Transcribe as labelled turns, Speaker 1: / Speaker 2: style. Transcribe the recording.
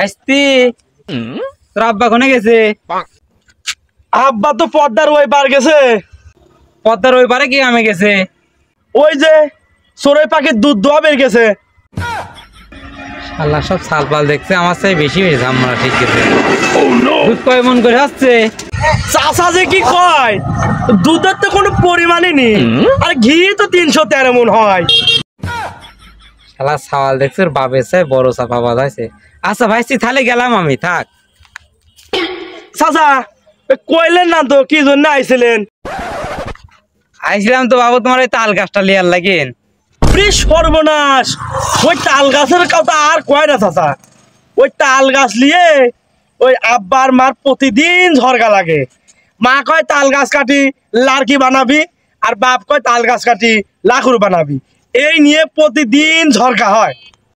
Speaker 1: আসতি তোর আব্বা কোনে গেছে?
Speaker 2: আব্বা তো পদ্মার ওই পার গেছে।
Speaker 1: পদ্মার ওই পারে কি আমি গেছে?
Speaker 2: ওই যে চড়ুই পাখির দুধ দোয়া বের গেছে।
Speaker 1: আল্লাহ সব সালপাল দেখছে আমার চাই বেশি হয়েছে। আমরা ঠিক গেছে দুধ কয় মন করে আসছে?
Speaker 2: চাষা যে কি কয়, দুধের তো কোনো পরিমাণই নেই, আর ঘি তো 313 মন হয়।
Speaker 1: শালা সাওয়াল দেখছে ওর বাপের চাই বড় চাপা বাঁধাইছে। আচ্ছা ভাইছি তাহলে গেলাম আমি, থাক।
Speaker 2: চাচা কইলেন না তো কি জন্য আইছিলেন?
Speaker 1: আইছিলাম তো বাবু তোমার ওই তাল গাছটা লিয়ার লাগেন।
Speaker 2: সর্বনাশ, ওই তাল গাছের কথা আর কয় না চাচা। ওই তাল গাছ নিয়ে ওই আব্বার মার প্রতিদিন ঝরগা লাগে। মা কয় তাল গাছ কাটি লার্কি বানাবি, আর বাপ কয় তাল গাছ কাটি লাখুর বানাবি। এই নিয়ে প্রতিদিন ঝরগা হয়।